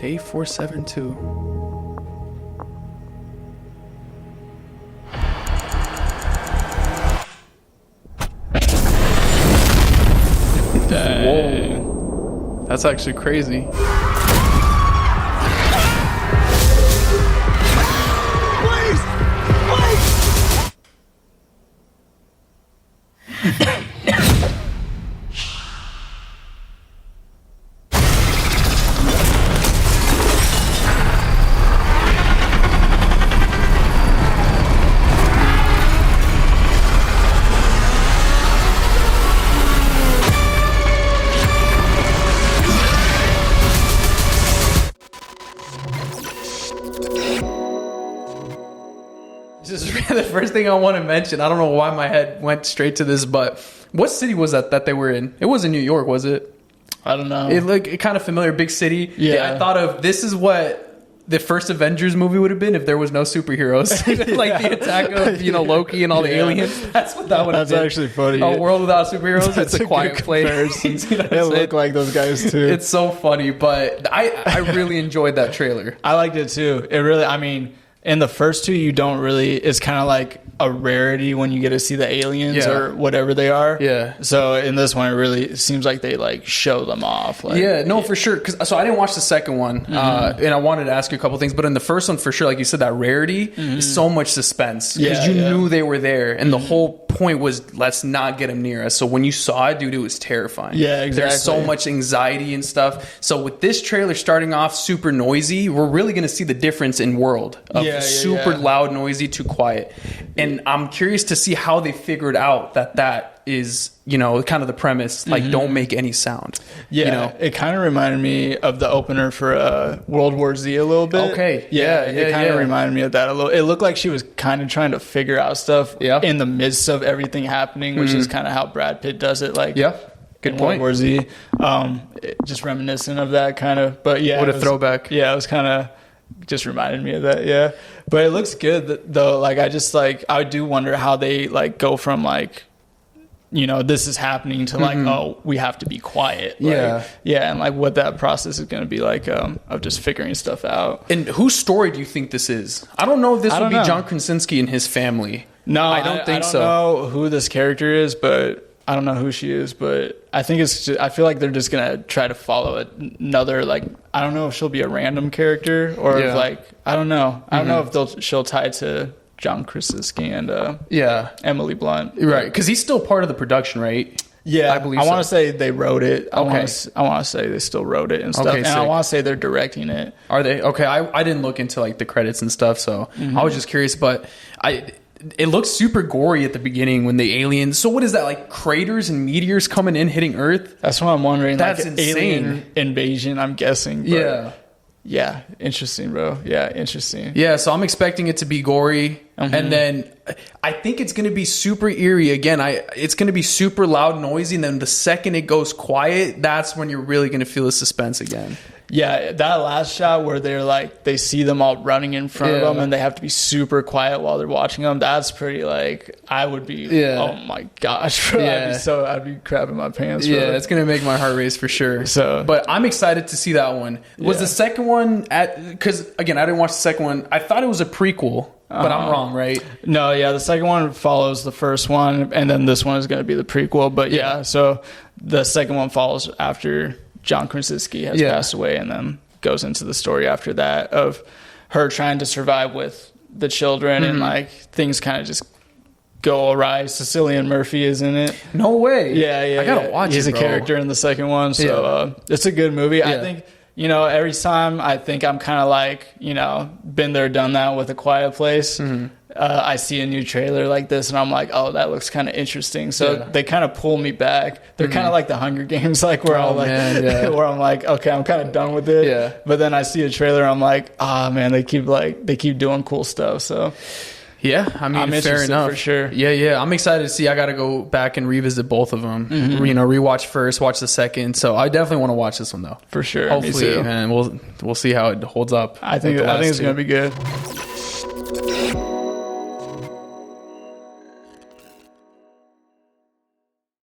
Day 472. Dang. Whoa. That's actually crazy. This is the first thing I want to mention. I don't know why my head went straight to this, but what city was that they were in? It wasn't New York, was it? I don't know. It looked kind of familiar, big city. Yeah. I thought of this is what the first Avengers movie would have been if there was no superheroes. Like the attack of Loki and all the aliens. That's what that would have been. That's actually funny. A world without superheroes. It's a quiet place. They look like those guys too. It's so funny, but I really enjoyed that trailer. I liked it too. It really, I mean, in the first two, you don't really, it's kind of like a rarity when you get to see the aliens or whatever they are. Yeah. So in this one, it really seems like they like show them off. Like, for sure. So I didn't watch the second one, and I wanted to ask you a couple things. But in the first one, for sure, like you said, that rarity is so much suspense because you knew they were there, and the whole point was let's not get them near us. So when you saw it, dude, it was terrifying. Yeah, exactly. There's so much anxiety and stuff. So with this trailer starting off super noisy, we're really going to see the difference in world of super loud, noisy to quiet. And I'm curious to see how they figured out that is, kind of the premise. Like, don't make any sound. Yeah, it kind of reminded me of the opener for World War Z a little bit. Okay, it kind of reminded me of that a little. It looked like she was kind of trying to figure out stuff in the midst of everything happening, which is kind of how Brad Pitt does it. Like, good point. World War Z, just reminiscent of that kind of. But what a throwback. Yeah, it was kind of. Just reminded me of that, but it looks good though. Like I do wonder how they like go from like, this is happening to like, oh, we have to be quiet. Like, and like what that process is going to be like of just figuring stuff out. And whose story do you think this is? I don't know if this would be John Krasinski and his family. No, I don't think so. I don't know who this character is, but I don't know who she is, but I think I feel like they're just going to try to follow another, like, I don't know if she'll be a random character or if like, I don't know. I don't know if she'll tie to John Krasinski and Emily Blunt. Right. Because he's still part of the production, right? Yeah. I believe I want to say they wrote it. Okay. I want to say they still wrote it and stuff. Okay, and I want to say they're directing it. Are they? Okay. I didn't look into like the credits and stuff, so I was just curious, but it looks super gory at the beginning when the aliens. So what is that, like craters and meteors coming in hitting Earth? That's what I'm wondering. That's like insane. Alien invasion, I'm guessing. But yeah, interesting, bro. Yeah, interesting. Yeah, so I'm expecting it to be gory, and then I think it's going to be super eerie again. It's going to be super loud, noisy, and then the second it goes quiet, that's when you're really going to feel the suspense again. Yeah, that last shot where they're like, they see them all running in front of them and they have to be super quiet while they're watching them. That's pretty like, I would be, oh my gosh, bro. I'd be crapping my pants, bro. Yeah, it's going to make my heart race for sure. So, but I'm excited to see that one. Was the second one because again, I didn't watch the second one. I thought it was a prequel, but I'm wrong, right? No, the second one follows the first one and then this one is going to be the prequel. But so the second one follows after John Krasinski has passed away and then goes into the story after that of her trying to survive with the children and like things kind of just go awry. Cillian Murphy is in it. No way. Yeah. I gotta watch it, He's a character in the second one. So it's a good movie. I think, every time I think I'm kind of like, been there, done that with A Quiet Place. I see a new trailer like this and I'm like, oh, that looks kind of interesting. So they kind of pull me back. They're kind of like the Hunger Games, like where where I'm like, okay, I'm kind of done with it. Yeah. But then I see a trailer, I'm like, man, they keep doing cool stuff. So yeah, I mean, I'm fair enough. For sure. Yeah. I'm excited to see. I got to go back and revisit both of them. Rewatch first, watch the second. So I definitely want to watch this one though. For sure. Hopefully, and we'll see how it holds up. I think it's going to be good.